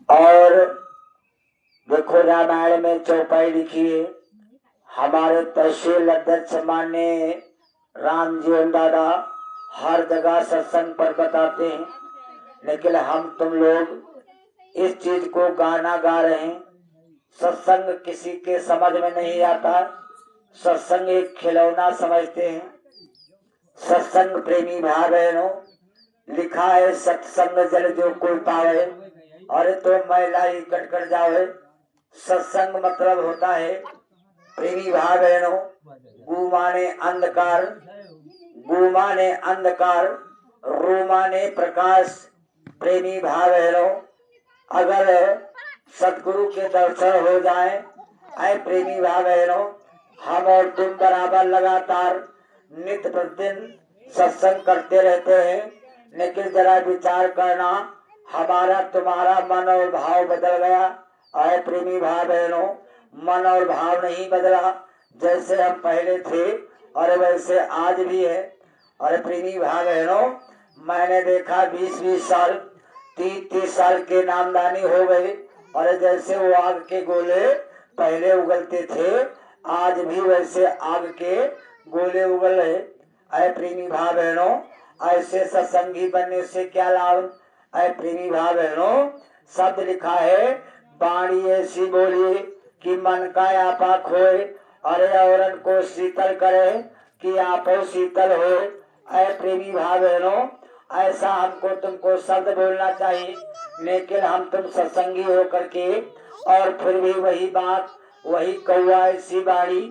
और देखो रामायण में चौपाई लिखी है। हमारे तहसील अध्यक्ष माननीय राम जीवन दादा हर जगह सत्संग पर बताते हैं, लेकिन हम तुम लोग इस चीज को गाना गा रहे हैं। सत्संग किसी के समझ में नहीं आता, सत्संग एक खिलौना समझते हैं। सत्संग प्रेमी भाई बहनों, लिखा है सत्संग जल जो कोई पावे, अरे तो मैला ही कट जावे। सत्संग मतलब होता है प्रेमी भाई बहनों, गु माने अंधकार, गु माने अंधकार, रू माने प्रकाश। प्रेमी भाई बहनों, अगर सतगुरु के दर्शन हो जाए, ऐ प्रेमी भाई बहनों, हम और तुम बराबर लगातार नित्य प्रतिदिन सत्संग करते रहते हैं, लेकिन जरा विचार करना, हमारा तुम्हारा मन और भाव बदल गया। आए प्रेमी भाई बहनों, मन और भाव नहीं बदला। जैसे हम पहले थे और वैसे आज भी है। और प्रेमी भाई बहनों, मैंने देखा 20-20 साल 30-30 साल के नामदानी हो गए, और जैसे वो आग के गोले पहले उगलते थे, आज भी वैसे आग के गोले उगल रहे। ऐ प्रेमी भाई बहनों, ऐसे सत्संगी बनने से क्या लाभ। ऐ प्रेमी भाई बहनों, शब्द लिखा है, बाणी ऐसी बोली कि मन का आपा खोए, अरे औरन को शीतल करे कि आप शीतल हो। ऐ प्रेमी भाई बहनों, ऐसा हमको तुमको शब्द बोलना चाहिए, लेकिन हम तुम सत्संगी हो करके और फिर भी वही बात, वही कौआ ऐसी बाणी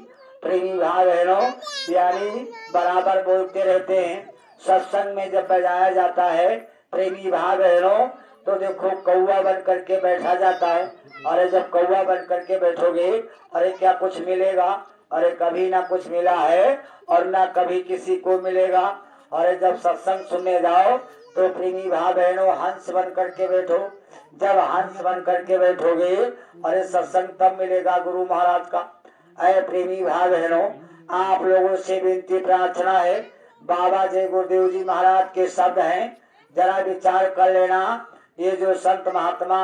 प्रेमी भाई बहनों यानी बराबर बोलते रहते हैं। सत्संग में जब बजाया जाता है प्रेमी भाई बहनों, तो देखो कौआ बन करके बैठा जाता है। अरे जब कौआ बन करके बैठोगे, अरे क्या कुछ मिलेगा। अरे कभी ना कुछ मिला है और ना कभी किसी को मिलेगा। अरे जब सत्संग सुनने जाओ तो प्रेमी भाई बहनों हंस बन करके बैठो। जब हंस बन करके बैठोगे, अरे सत्संग तब मिलेगा गुरु महाराज का। अरे प्रेमी भाई बहनों, आप लोगों से विनती प्रार्थना है, बाबा जय गुरुदेव जी महाराज के शब्द हैं, जरा विचार कर लेना। ये जो संत महात्मा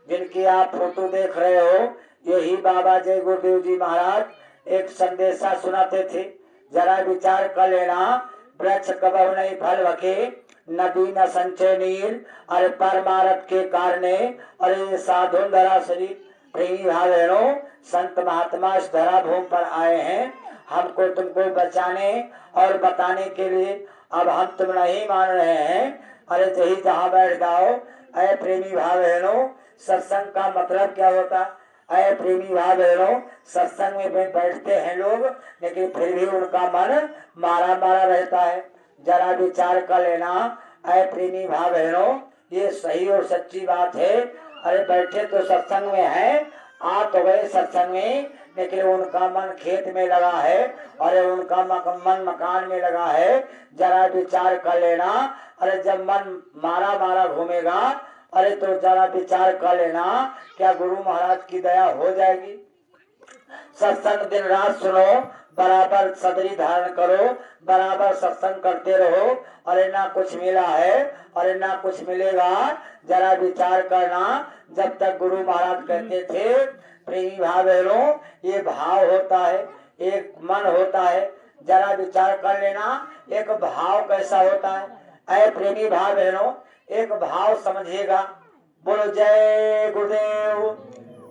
जिनकी आप फोटो देख रहे हो, यही बाबा जय गुरुदेव जी महाराज एक संदेशा सुनाते थे। जरा विचार कर लेना, वृक्ष कबहु नहीं फल बके, नदी न संचय नीर, अरे परमारथ के कारणे, अरे साधु धरा शरीर। प्रेमी भाई बहनों, संत महात्मा इस धरा भूमि पर आए हैं हमको तुमको बचाने और बताने के लिए। अब हम तुम नहीं मान रहे हैं, अरे यही जहाँ बैठ जाओ। अरे प्रेमी भाई बहनों, सत्संग का मतलब क्या होता। अरे प्रेमी भाई बहनों, सत्संग में बैठते हैं लोग, लेकिन फिर भी उनका मन मारा मारा रहता है। जरा विचार कर लेना। अरे प्रेमी भाई बहनों, ये सही और सच्ची बात है। अरे बैठे तो सत्संग में है, आ तो गए सत्संग में, लेकिन उनका मन खेत में लगा है, अरे उनका मन मकान में लगा है। जरा विचार कर लेना। अरे जब मन मारा मारा घूमेगा, अरे तो जरा विचार कर लेना, क्या गुरु महाराज की दया हो जाएगी। सत्संग दिन रात सुनो, बराबर सदरी धारण करो, बराबर सत्संग करते रहो। अरे ना कुछ मिला है, अरे ना कुछ मिलेगा। जरा विचार करना। जब तक गुरु महाराज कहते थे प्रेमी भाई बहनों, ये भाव होता है, एक मन होता है। जरा विचार कर लेना, एक भाव कैसा होता है। ऐ प्रेमी भाई बहनों, एक भाव समझिएगा। बोलो जय गुरुदेव।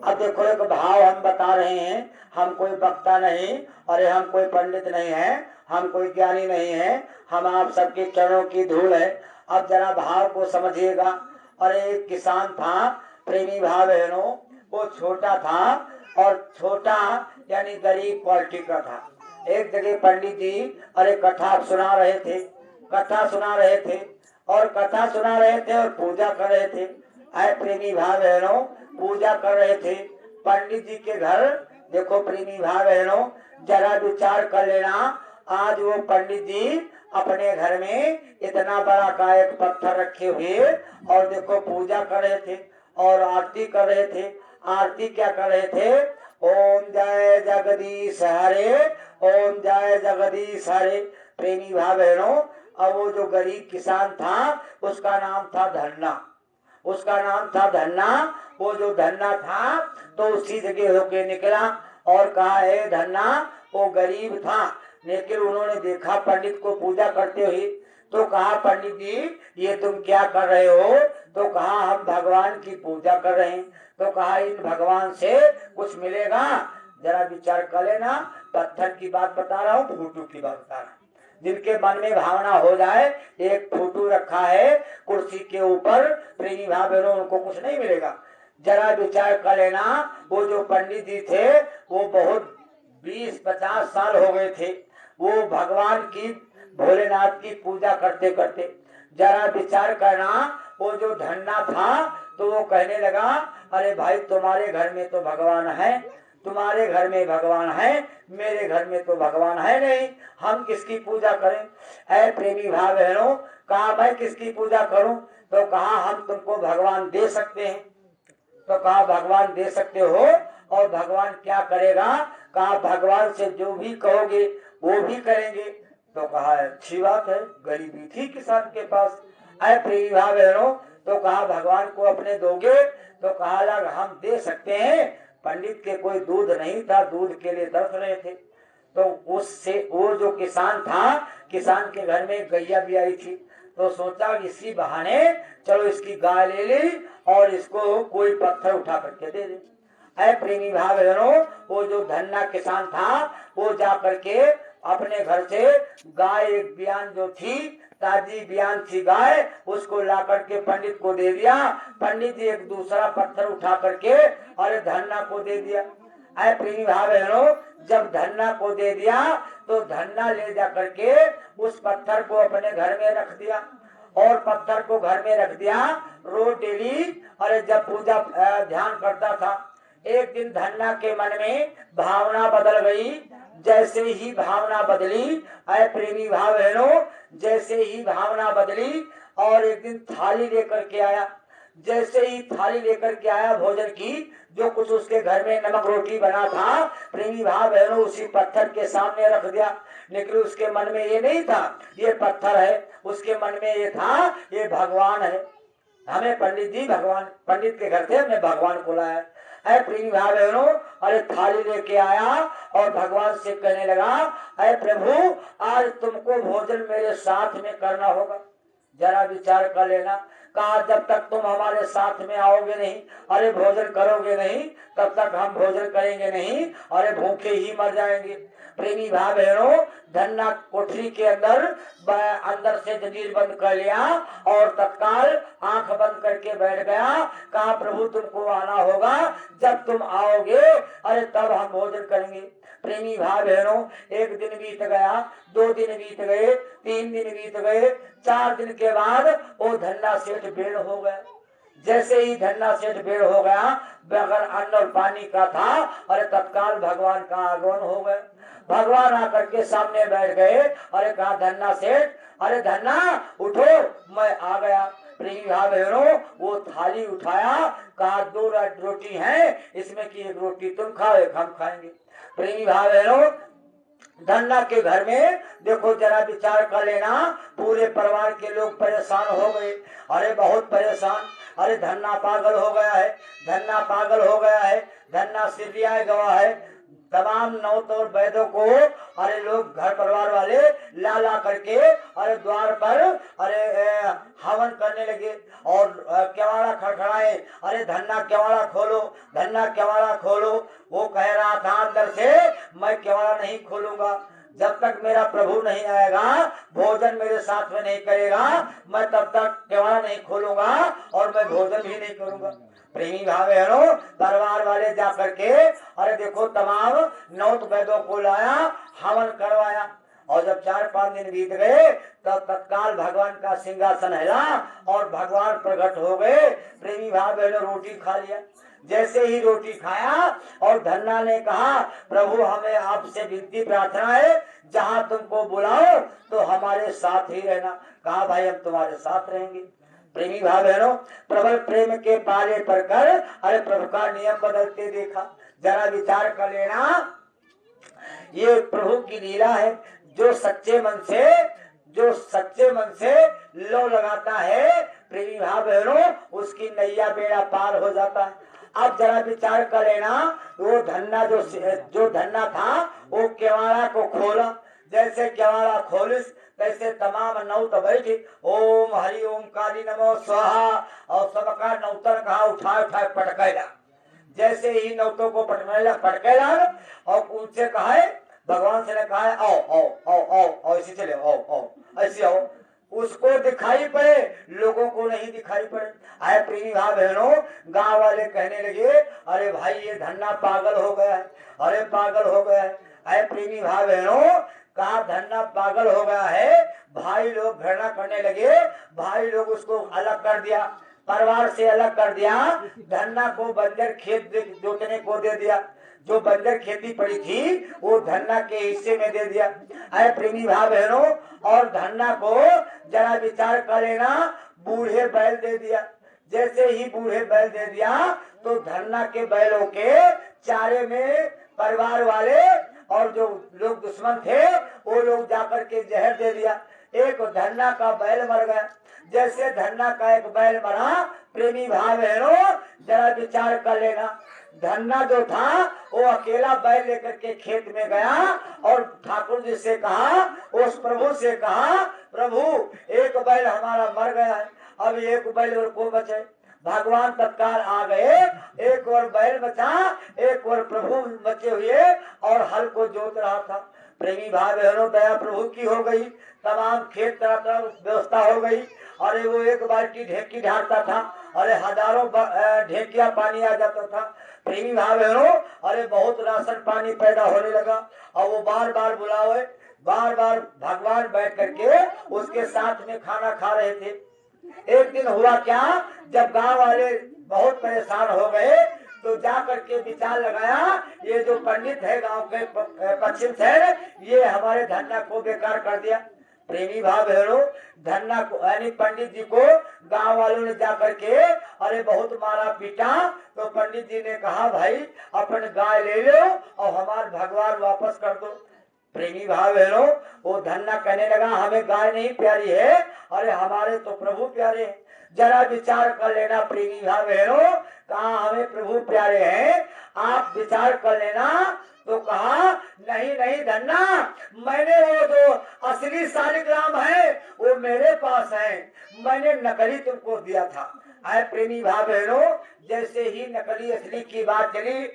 अब देखो एक भाव हम बता रहे हैं, हम कोई वक्ता नहीं, अरे हम कोई पंडित नहीं है, हम कोई ज्ञानी नहीं है, हम आप सबके चरणों की धूल है। अब जरा भाव को समझिएगा। अरे एक किसान था प्रेमी भाई बहनों, वो छोटा था और छोटा यानी गरीब क्वालिटी का था। एक जगह पंडित जी अरे कथा सुना रहे थे, कथा सुना रहे थे और कथा सुना रहे थे और पूजा कर रहे थे। आए प्रेमी भाई बहनों, पूजा कर रहे थे पंडित जी के घर। देखो प्रेमी भाई बहनों, जरा विचार कर लेना। आज वो पंडित जी अपने घर में इतना बड़ा का एक पत्थर रखे हुए और देखो पूजा कर रहे थे और आरती कर रहे थे। आरती क्या कर रहे थे, ओम जय जगदीश हरे, ओम जय जगदीश हरे। प्रेमी भाई बहनों, अब वो जो गरीब किसान था उसका नाम था धन्ना। उसका नाम था धन्ना। वो जो धन्ना था तो उसी जगह होके निकला और कहा है धन्ना वो गरीब था, लेकिन उन्होंने देखा पंडित को पूजा करते हुए तो कहा पंडित जी ये तुम क्या कर रहे हो? तो कहा हम भगवान की पूजा कर रहे हैं। तो कहा इन भगवान से कुछ मिलेगा? जरा विचार कर लेना, पत्थर की बात बता रहा हूँ, फोटो की बात बता रहा हूँ। जिनके मन में भावना हो जाए, एक फोटो रखा है कुर्सी के ऊपर, प्रेमी भाव बहनों उनको कुछ नहीं मिलेगा। जरा विचार कर लेना, वो जो पंडित जी थे वो बहुत 20-50 साल हो गए थे वो भगवान की भोलेनाथ की पूजा करते करते। जरा विचार करना, वो जो धन्ना था तो वो कहने लगा अरे भाई तुम्हारे घर में तो भगवान है, तुम्हारे घर में भगवान है, मेरे घर में तो भगवान है नहीं, हम किसकी पूजा करें? ऐ प्रेमी भाई बहनों, कहा मैं किसकी पूजा करूं? तो कहा हम तुमको भगवान दे सकते हैं। तो कहा भगवान दे सकते हो और भगवान क्या करेगा? कहा भगवान से जो भी कहोगे वो भी करेंगे। तो कहा अच्छी बात है, गरीबी थी किसान के पास। ऐ प्रेमी भाई बहनों, तो कहा भगवान को अपने दोगे? तो कहा लग हम दे सकते हैं। पंडित के कोई दूध नहीं था, दूध के लिए तरस रहे थे। तो उससे वो जो किसान था, किसान के घर में गैया भी आई थी, तो सोचा इसी बहाने चलो इसकी गाय ले ली और इसको कोई पत्थर उठा करके दे दे। ऐ प्रेमी भाई बहनों, वो जो धन्ना किसान था वो जा करके अपने घर से गाय एक बियान जो थी, ताजी बियान थी गाय, उसको ला करके पंडित को दे दिया। पंडित जी एक दूसरा पत्थर उठा करके और धन्ना को दे दिया। ऐ प्रेमी भाई बहनों, जब धन्ना को दे दिया तो धन्ना ले जा करके उस पत्थर को अपने घर में रख दिया और पत्थर को घर में रख दिया। रोज डेली और जब पूजा ध्यान करता था, एक दिन धन्ना के मन में भावना बदल गई। जैसे ही भावना बदली, ऐ प्रेमी भाई बहनों, जैसे ही भावना बदली और एक दिन थाली लेकर के आया। जैसे ही थाली लेकर के आया भोजन की, जो कुछ उसके घर में नमक रोटी बना था, प्रेमी भाई बहनों उसी पत्थर के सामने रख दिया। लेकिन उसके मन में ये नहीं था ये पत्थर है, उसके मन में ये था ये भगवान है। हमें पंडित जी भगवान, पंडित के घर से हमने भगवान को लाया। ऐ प्रेमी भाई बहनों, अरे थाली लेके आया और भगवान से कहने लगा ऐ प्रभु आज तुमको भोजन मेरे साथ में करना होगा। जरा विचार कर लेना, कहा जब तक तुम हमारे साथ में आओगे नहीं, अरे भोजन करोगे नहीं, तब तक हम भोजन करेंगे नहीं, अरे भूखे ही मर जाएंगे। प्रेमी भाई बहनों, धन्ना कोठरी के अंदर से जंजीर बंद कर लिया और तत्काल आंख बंद करके बैठ गया। कहा प्रभु तुमको आना होगा, जब तुम आओगे अरे तब हम भोजन करेंगे। प्रेमी भाई बहनों, एक दिन बीत गया, 2 दिन बीत गए, 3 दिन बीत गए, 4 दिन के बाद वो धन्ना सेठ बेड़ हो गया। जैसे ही धन्ना सेठ बेड़ हो गया, बगैर अन्न और पानी का था, और तत्काल भगवान का आगमन हो गया। भगवान आकर के सामने बैठ गए, अरे कहा धन्ना सेठ, अरे धन्ना उठो मैं आ गया। प्रेमी भाई बहनों, वो थाली उठाया, कहा 2 रोटी है, इसमें की 1 रोटी तुम खाओ 1 हम खाएंगे। प्रेमी भाई बहनों, धन्ना के घर में देखो जरा विचार कर लेना, पूरे परिवार के लोग परेशान हो गए। अरे बहुत परेशान, अरे धन्ना पागल हो गया है, धन्ना पागल हो गया है, धन्ना सिरियाए गवा है। तमाम नौत और वैदों को अरे लोग घर परिवार वाले ला ला करके अरे द्वार पर अरे हवन करने लगे और केवाड़ा खड़खड़ाए, अरे धन्ना केवाड़ा खोलो, धन्ना केवाड़ा खोलो। वो कह रहा था अंदर से मैं केवाड़ा नहीं खोलूंगा, जब तक मेरा प्रभु नहीं आएगा, भोजन मेरे साथ में नहीं करेगा, मैं तब तक केवाड़ा नहीं खोलूंगा और मैं भोजन भी नहीं करूंगा। प्रेमी भाई बहनों, दरबार वाले जा करके अरे देखो तमाम नौत वैदों को लाया, हवन करवाया और जब 4-5 दिन बीत गए तब तत्काल भगवान का सिंहासन हिला और भगवान प्रकट हो गए। प्रेमी भाई बहनों, रोटी खा लिया। जैसे ही रोटी खाया और धन्ना ने कहा प्रभु हमें आपसे विनती प्रार्थना है, जहाँ तुमको बुलाओ तो हमारे साथ ही रहना। कहा भाई हम तुम्हारे साथ रहेंगे। प्रेमी भाई बहनों, प्रबल प्रेम के पाले पर कर अरे प्रभु का नियम बदलते देखा। जरा विचार कर लेना, ये प्रभु की लीला है। जो सच्चे मन से जो सच्चे मन से लो लगाता है प्रेमी भाव बहनों, उसकी नैया बेड़ा पार हो जाता है। अब जरा विचार कर लेना, वो धन्ना जो धन्ना था वो केवाड़ा को खोला, जैसे केवाड़ा खोलिस तैसे तमाम नौत बैठी, ओम हरि ओम काली नमो स्वाहा, और सबका नौतर कहा उठा उठा पटकेला। जैसे ही नौतों को पटकेला और उनसे कहा, भगवान से ने कहा आओ आओ आओ आओ आओ ऐसे चले, आओ आओ ऐसे आओ। उसको दिखाई पड़े, लोगों को नहीं दिखाई पड़े। आए प्रेमी भाई बहनों, गांव वाले कहने लगे अरे भाई ये धन्ना पागल हो गया है, अरे पागल हो गया है। आए प्रेमी भाई बहनों, कहा धन्ना पागल हो गया है। भाई लोग घृणा करने लगे, भाई लोग उसको अलग कर दिया, परिवार से अलग कर दिया। धन्ना को बंजर खेत जोतने को दे दिया, जो बंजर खेती पड़ी थी वो धन्ना के हिस्से में दे दिया। अरे प्रेमी भाई बहनों, और धन्ना को जरा विचार कर लेना, बूढ़े बैल दे दिया। जैसे ही बूढ़े बैल दे दिया तो धन्ना के बैलों के चारे में परिवार वाले और जो लोग दुश्मन थे वो लोग जाकर के जहर दे दिया। एक धन्ना का बैल मर गया। जैसे धन्ना का एक बैल मरा, प्रेमी भाई बहनों जरा विचार कर लेना, धन्ना जो था वो अकेला बैल लेकर के खेत में गया और ठाकुर जी से कहा, उस प्रभु से कहा, प्रभु एक बैल हमारा मर गया है, अब एक बैल और को बचे। भगवान तत्काल आ गए, एक और बैल बचा, एक और प्रभु बचे हुए और हल को जोत रहा था। प्रेमी भाई बहनों, दया प्रभु की हो गई, तमाम खेत तरह तरह व्यवस्था हो गई। अरे वो एक बाल्टी ढेकी ढालता था, अरे हजारों ढेकिया पानी आ जाता था। प्रेमी भाई बहनों, अरे बहुत राशन पानी पैदा होने लगा और वो बार बार बुलावे, बार बार भगवान बैठ करके उसके साथ में खाना खा रहे थे। एक दिन हुआ क्या, जब गांव वाले बहुत परेशान हो गए तो जा करके विचार लगाया, ये जो पंडित है गांव के पश्चिम से, ये हमारे धन्ना को बेकार कर दिया। प्रेमी भाई बहनों, धन्ना को यानी पंडित जी को गांव वालों ने जाकर के अरे बहुत मारा पीटा। तो पंडित जी ने कहा भाई अपन गाय ले लो और हमारे भगवान वापस कर दो। प्रेमी भाई बहनों, वो धन्ना कहने लगा हमें गाय नहीं प्यारी है, अरे हमारे तो प्रभु प्यारे हैं। जरा विचार कर लेना प्रेमी भाई बहनों, कहा हमें प्रभु प्यारे हैं, आप विचार कर लेना। तो कहा नहीं नहीं धन्ना, मैंने वो जो असली शालिग्राम है वो मेरे पास है, मैंने नकली तुमको दिया था। आए प्रेमी भाई बहनों, जैसे ही नकली असली की बात चली,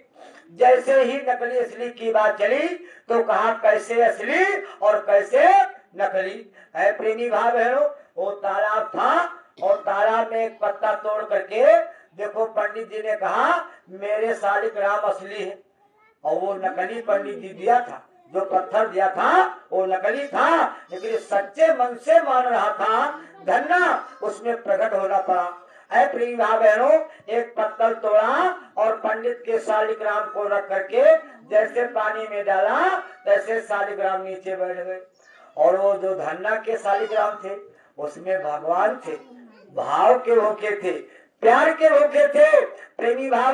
जैसे ही नकली असली की बात चली तो कहा कैसे असली और कैसे नकली। है प्रेमी भाई बहनों, वो तालाब था और तालाब में एक पत्ता तोड़ करके देखो, पंडित जी ने कहा मेरे शालिग्राम असली है और वो नकली पंडित जी दिया था। जो पत्थर दिया था वो नकली था, लेकिन सच्चे मन से मान रहा था धन्ना, उसमें प्रकट होना पड़ा। ऐ प्रिय भाई बहनों, एक पत्थर तोड़ा और पंडित के शालिग्राम को रख करके जैसे पानी में डाला तैसे शालिग्राम नीचे बैठ गए। और वो जो धन्ना के शालिग्राम थे उसमें भगवान थे, भाव के भूखे थे, प्यार के भूखे थे। प्रेमी भाव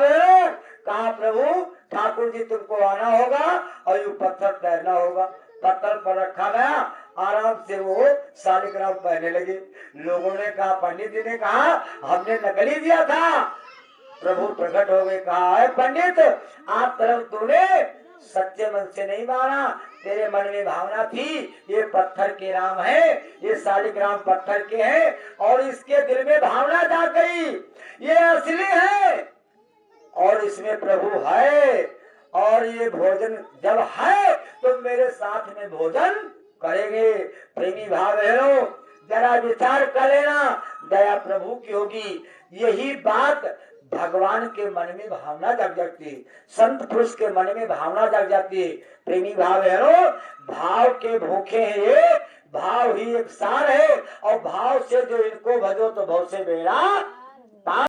कहा प्रभु ठाकुर जी तुमको आना होगा और ये पत्थर तैरना होगा। पत्थर पर रखा गया, आराम से वो शालिग्राम पहने लगे। लोगों ने कहा, पंडित जी ने कहा हमने नकली दिया था। प्रभु प्रकट हो गए, कहा है पंडित आप तरफ तूने सच्चे मन से नहीं माना, तेरे मन में भावना थी ये पत्थर के राम है, ये शालिग्राम पत्थर के हैं और इसके दिल में भावना जा गई ये असली है और इसमें प्रभु है और ये भोजन जब है तो मेरे साथ में भोजन करेंगे। प्रेमी भाव बहनों, जरा विचार कर लेना, दया प्रभु की होगी। यही बात भगवान के मन में भावना जग जाती है, संत पुरुष के मन में भावना जग जाती है। प्रेमी भाव बहनों, भाव के भूखे हैं ये, भाव ही एक सार है और भाव से जो इनको भजो तो भव से बेड़ा